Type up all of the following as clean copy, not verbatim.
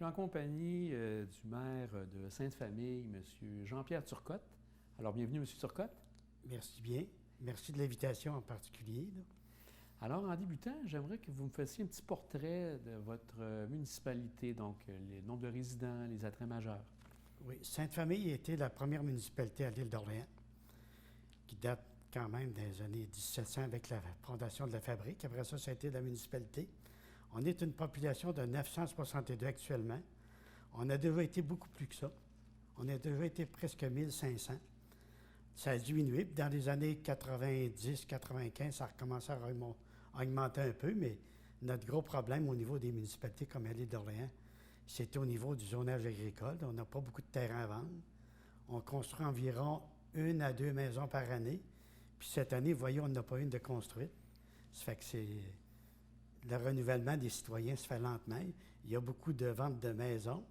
suis en compagnie du maire de Sainte-Famille, M. Jean-Pierre Turcotte. Alors, bienvenue, M. Turcotte. Merci bien. Merci de l'invitation en particulier. Là. Alors, en débutant, j'aimerais que vous me fassiez un petit portrait de votre municipalité, donc les nombres de résidents, les attraits majeurs. Oui, Sainte-Famille était la première municipalité à l'île d'Orléans, qui date quand même des années 1700 avec la fondation de la fabrique. Après ça, ça a été la municipalité. On est une population de 962 actuellement. On a déjà été beaucoup plus que ça. On a déjà été presque 1500. Ça a diminué. Puis dans les années 90-95, ça a recommencé à augmenter un peu, mais notre gros problème au niveau des municipalités comme l'île d'Orléans, c'était au niveau du zonage agricole. On n'a pas beaucoup de terrain à vendre. On construit environ 1 à 2 maisons par année. Puis cette année, vous voyez, on n'a pas une de construite. Ça fait que c'est... Le renouvellement des citoyens se fait lentement. Il y a beaucoup de ventes de maisons,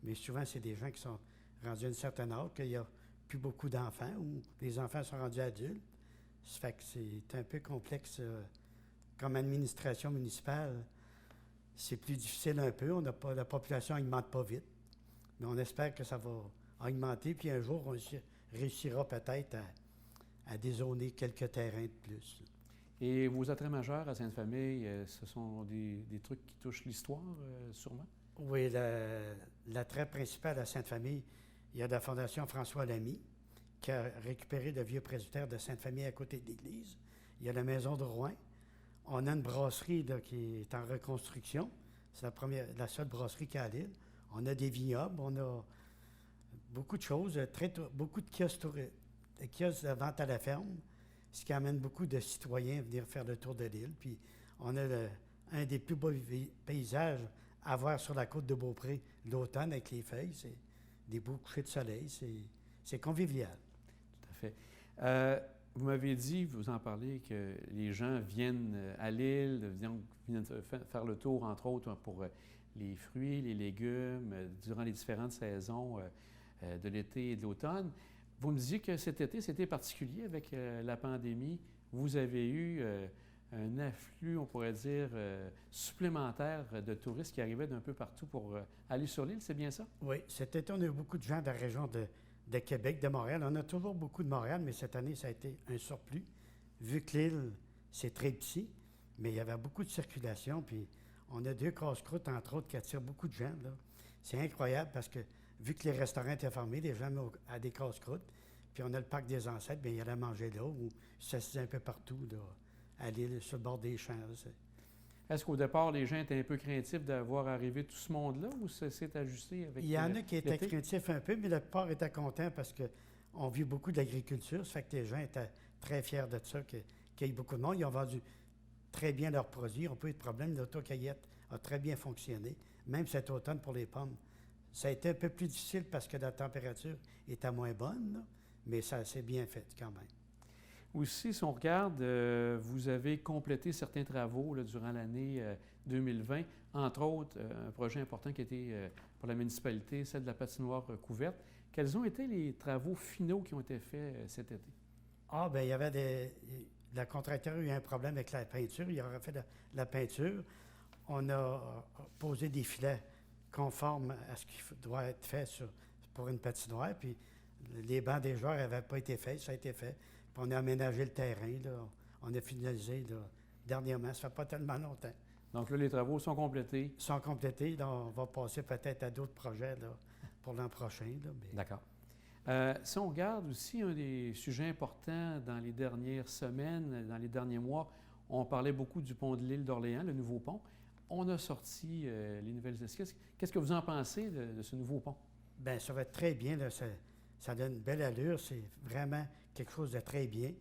mais souvent, c'est des gens qui sont rendus à une certaine âge, qu'il n'y a plus beaucoup d'enfants ou les enfants sont rendus adultes. Ça fait que c'est un peu complexe comme administration municipale. C'est plus difficile un peu. La population n'augmente pas vite, mais on espère que ça va augmenter, puis un jour, on réussira peut-être à dézoner quelques terrains de plus. Et vos attraits majeurs à Sainte-Famille, ce sont des trucs qui touchent l'histoire, sûrement? Oui, l'attrait principal à Sainte-Famille, il y a la Fondation François Lamy, qui a récupéré le vieux presbytère de Sainte-Famille à côté de l'église. Il y a la maison de Rouen. On a une brasserie là, qui est en reconstruction. C'est la seule brasserie qu'il y a à l'île. On a des vignobles, on a beaucoup de choses, beaucoup de kiosques de vente à la ferme, ce qui amène beaucoup de citoyens à venir faire le tour de l'île. Puis on a un des plus beaux paysages à voir sur la côte de Beaupré l'automne avec les feuilles. C'est des beaux couchers de soleil. C'est convivial. Tout à fait. Vous m'avez dit, vous en parlez, que les gens viennent à l'île, viennent faire le tour, entre autres, pour les fruits, les légumes, durant les différentes saisons de l'été et de l'automne. Vous me disiez que cet été, c'était particulier avec la pandémie. Vous avez eu un afflux, on pourrait dire, supplémentaire de touristes qui arrivaient d'un peu partout pour aller sur l'île, c'est bien ça? Oui, cet été, on a eu beaucoup de gens de la région de Québec, de Montréal. On a toujours beaucoup de Montréal, mais cette année, ça a été un surplus. Vu que l'île, c'est très petit, mais il y avait beaucoup de circulation, puis on a 2 casse-croûtes, entre autres, qui attirent beaucoup de gens. Là. C'est incroyable parce que, vu que les restaurants étaient fermés, les gens mettent à des casse-croûtes, puis on a le parc des ancêtres, bien, il y allait manger là, ou s'assiser un peu partout, là, à l'île, sur le bord des champs. Là, Est-ce qu'au départ, les gens étaient un peu craintifs d'avoir arrivé tout ce monde-là ou ça s'est ajusté avec il y en a qui étaient craintifs un peu, mais la plupart étaient contents parce qu'on vit beaucoup de l'agriculture. Ça fait que les gens étaient très fiers de ça, qu'il y ait beaucoup de monde. Ils ont vendu très bien leurs produits. On peut eu de problème. L'autocueillette a très bien fonctionné, même cet automne pour les pommes. Ça a été un peu plus difficile parce que la température était moins bonne, là, mais ça s'est bien fait quand même. Aussi, si on regarde, vous avez complété certains travaux là, durant l'année 2020, entre autres, un projet important qui était pour la municipalité, celle de la patinoire couverte. Quels ont été les travaux finaux qui ont été faits cet été? Ah, bien, il y avait la contracteur a eu un problème avec la peinture. Il aurait fait la peinture. On a posé des filets conformes à ce qui doit être fait pour une patinoire. Puis les bancs des joueurs n'avaient pas été faits. Ça a été fait. Puis on a aménagé le terrain. Là. On a finalisé là, dernièrement. Ça fait pas tellement longtemps. Donc là, les travaux sont complétés. Ils sont complétés. Là, on va passer peut-être à d'autres projets là, pour l'an prochain. Mais... D'accord. Si on regarde aussi un des sujets importants dans les dernières semaines, dans les derniers mois, on parlait beaucoup du pont de l'île d'Orléans, le nouveau pont. On a sorti les nouvelles esquisses. Qu'est-ce que vous en pensez de ce nouveau pont? Bien, ça va être très bien. Là, ça donne une belle allure. C'est vraiment quelque chose de très bien.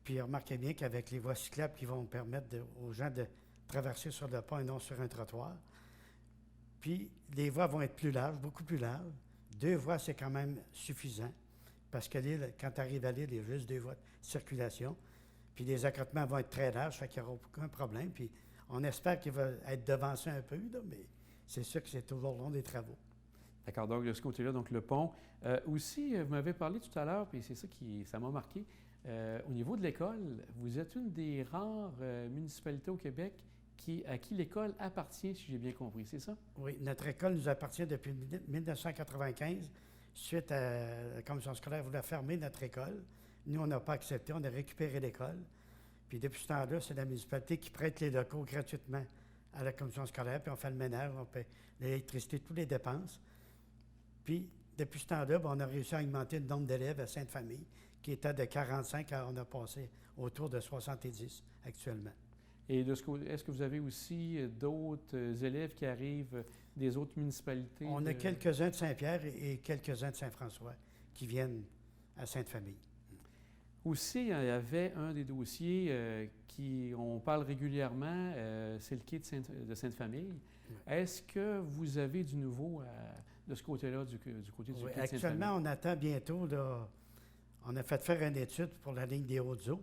Puis remarquez bien qu'avec les voies cyclables qui vont permettre aux gens de traverser sur le pont et non sur un trottoir. Puis les voies vont être plus larges, beaucoup plus larges. 2 voies, c'est quand même suffisant. Parce que l'île, quand tu arrives à l'île, il y a juste 2 voies de circulation. Puis les accotements vont être très larges, fait qu'il n'y aura aucun problème. Puis on espère qu'il va être devancé un peu, là, mais c'est sûr que c'est toujours long des travaux. D'accord, donc de ce côté-là, donc le pont. Aussi, vous m'avez parlé tout à l'heure, puis c'est ça m'a marqué, au niveau de l'école, vous êtes une des rares municipalités au Québec à qui l'école appartient, si j'ai bien compris, c'est ça? Oui, notre école nous appartient depuis 1995. Suite à la commission scolaire voulait fermer notre école. Nous, on n'a pas accepté, on a récupéré l'école. Puis depuis ce temps-là, c'est la municipalité qui prête les locaux gratuitement à la commission scolaire, puis on fait le ménage, on paie l'électricité, toutes les dépenses. Puis depuis ce temps-là, on a réussi à augmenter le nombre d'élèves à Sainte-Famille, qui était de 45, on a passé autour de 70 actuellement. Et est-ce que vous avez aussi d'autres élèves qui arrivent des autres municipalités? On a quelques-uns de Saint-Pierre et quelques-uns de Saint-François qui viennent à Sainte-Famille. Aussi, il y avait un des dossiers on parle régulièrement, c'est le quai de Sainte-Famille. Oui. Est-ce que vous avez du nouveau de ce côté-là, du côté du quai de Sainte-Famille? Actuellement, on attend bientôt, là, on a fait faire une étude pour la ligne des Hautes-Eaux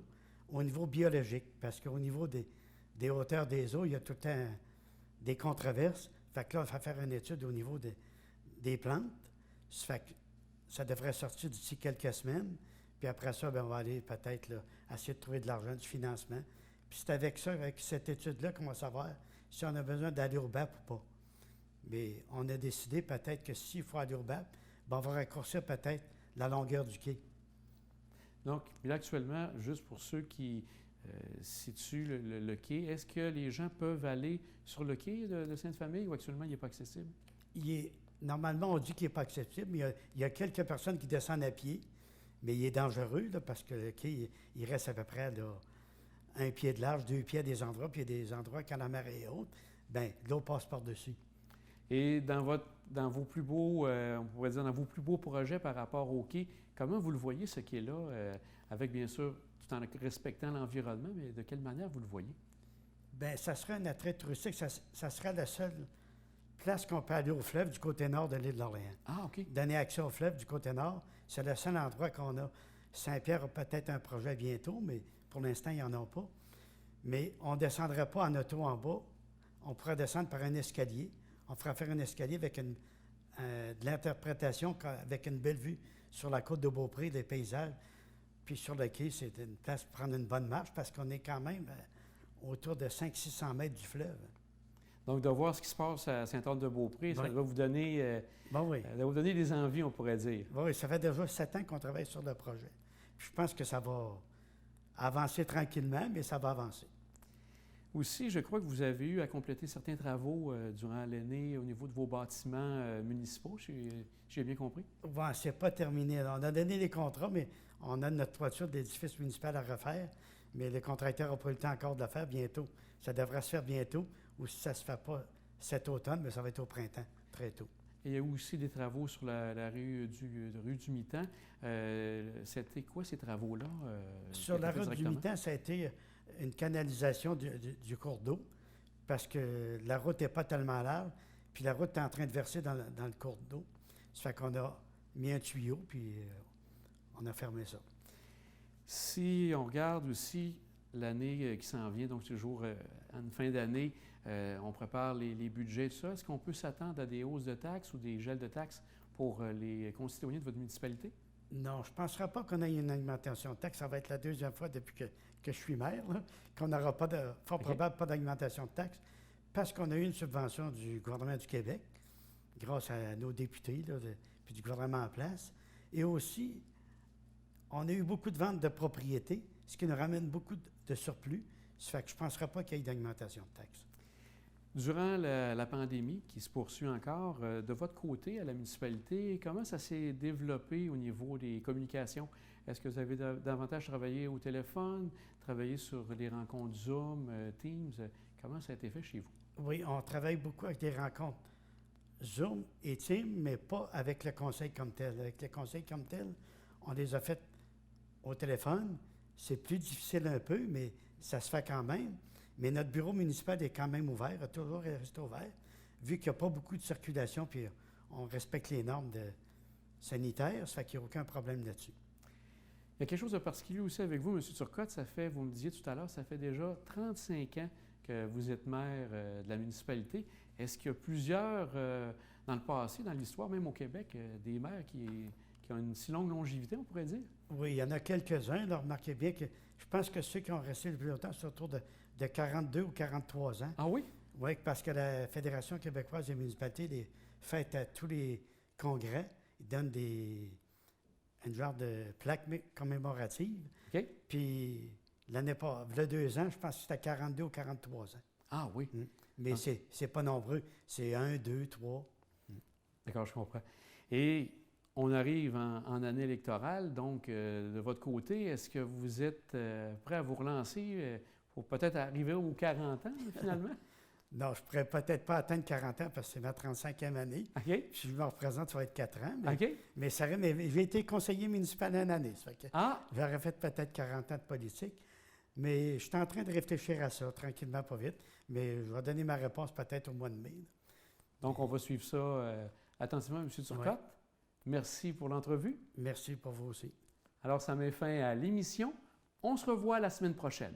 au niveau biologique, parce qu'au niveau des hauteurs des eaux, il y a tout le temps des controverses. Fait que là, on va faire une étude au niveau des plantes. Ça fait que ça devrait sortir d'ici quelques semaines. Puis après ça, on va aller peut-être là, essayer de trouver de l'argent, du financement. Puis c'est avec ça, avec cette étude-là, qu'on va savoir si on a besoin d'aller au BAP ou pas. Mais on a décidé peut-être que s'il faut aller au BAP, on va raccourcir peut-être la longueur du quai. Donc, là, actuellement, juste pour ceux qui situent le quai, est-ce que les gens peuvent aller sur le quai de Sainte-Famille ou actuellement, il n'est pas accessible? Normalement, on dit qu'il n'est pas accessible, mais il y a quelques personnes qui descendent à pied, mais il est dangereux là, parce que le quai, il reste à peu près là, 1 pied de large, 2 pieds à des endroits, puis il y a des endroits, quand la mer est haute, l'eau passe par-dessus. Et dans vos plus beaux, on pourrait dire, dans vos plus beaux projets par rapport au quai, comment vous le voyez, ce quai-là, avec bien sûr, tout en respectant l'environnement, mais de quelle manière vous le voyez? Bien, ça serait un attrait touristique. Ça serait la seule place qu'on peut aller au fleuve du côté nord de l'île d'Orléans. Ah, OK. Donner accès au fleuve du côté nord, c'est le seul endroit qu'on a. Saint-Pierre a peut-être un projet bientôt, mais pour l'instant, il n'y en a pas. Mais on ne descendrait pas en auto en bas. On pourrait descendre par un escalier. On ferait faire un escalier avec de l'interprétation, avec une belle vue sur la côte de Beaupré, des paysages. Puis sur le quai, c'est une place pour prendre une bonne marche parce qu'on est quand même autour de 500-600 mètres du fleuve. Donc, de voir ce qui se passe à Saint-Anne-de-Beaupré, oui. Ça va vous donner, oui. ça va vous donner des envies, on pourrait dire. Oui, ça fait déjà 7 ans qu'on travaille sur le projet. Puis je pense que ça va avancer tranquillement, mais ça va avancer. Aussi, je crois que vous avez eu à compléter certains travaux durant l'année au niveau de vos bâtiments municipaux, j'ai bien compris? Bon, c'est pas terminé. On a donné les contrats, mais on a notre toiture d'édifice municipal à refaire, mais le contracteur n'a pas eu le temps encore de le faire bientôt. Ça devrait se faire bientôt, ou si ça ne se fait pas cet automne, mais ça va être au printemps, très tôt. Et il y a aussi des travaux sur la rue du Mitan. C'était quoi ces travaux-là? Sur la rue du Mitan, ça a été une canalisation du cours d'eau, parce que la route n'est pas tellement large, puis la route est en train de verser dans le cours d'eau. Ça fait qu'on a mis un tuyau, puis on a fermé ça. Si on regarde aussi l'année qui s'en vient, donc toujours à une fin d'année, on prépare les budgets, tout ça. Est-ce qu'on peut s'attendre à des hausses de taxes ou des gels de taxes pour les concitoyens de votre municipalité? Non, je ne penserai pas qu'on ait une augmentation de taxes. Ça va être la deuxième fois depuis que je suis maire, là, qu'on n'aura pas fort probable pas d'augmentation de taxes, parce qu'on a eu une subvention du gouvernement du Québec, grâce à nos députés, là, puis du gouvernement en place. Et aussi, on a eu beaucoup de ventes de propriétés, ce qui nous ramène beaucoup de surplus. Ça fait que je ne penserai pas qu'il y ait d'augmentation de taxes. Durant la pandémie qui se poursuit encore, de votre côté, à la municipalité, comment ça s'est développé au niveau des communications? Est-ce que vous avez davantage travaillé au téléphone, travaillé sur des rencontres Zoom, Teams? Comment ça a été fait chez vous? Oui, on travaille beaucoup avec des rencontres Zoom et Teams, mais pas avec le conseil comme tel. Avec le conseil comme tel, on les a faites au téléphone. C'est plus difficile un peu, mais ça se fait quand même. Mais notre bureau municipal est quand même ouvert, a toujours resté ouvert, vu qu'il n'y a pas beaucoup de circulation, puis on respecte les normes sanitaires, ça fait qu'il n'y a aucun problème là-dessus. Il y a quelque chose de particulier aussi avec vous, M. Turcotte. Vous me disiez tout à l'heure, ça fait déjà 35 ans que vous êtes maire de la municipalité. Est-ce qu'il y a plusieurs, dans le passé, dans l'histoire, même au Québec, des maires qui ont une si longue longévité, on pourrait dire? Oui, il y en a quelques-uns. Remarquez bien que je pense que ceux qui ont resté le plus longtemps, c'est autour de de 42 ou 43 ans. Ah oui? Oui, parce que la Fédération québécoise des municipalités les fête à tous les congrès. Ils donnent une genre de plaque commémorative. OK. Puis l'année pas, il y a 2 ans, je pense que c'était 42 ou 43 ans. Ah oui. Mais Ah. c'est pas nombreux. C'est 1, 2, 3. D'accord, je comprends. Et on arrive en année électorale, donc de votre côté, est-ce que vous êtes prêt à vous relancer pour peut-être arriver aux 40 ans, finalement? Non, je ne pourrais peut-être pas atteindre 40 ans parce que c'est ma 35e année. OK. Puis je me représente, ça va être 4 ans. Mais, OK. mais j'ai été conseiller municipal une année. Ça fait que Ah, j'aurais fait peut-être 40 ans de politique. Mais je suis en train de réfléchir à ça, tranquillement, pas vite. Mais je vais donner ma réponse peut-être au mois de mai. Là. donc on va suivre ça attentivement, M. Turcotte. Ouais. Merci pour l'entrevue. Merci pour vous aussi. Alors, ça met fin à l'émission. On se revoit la semaine prochaine.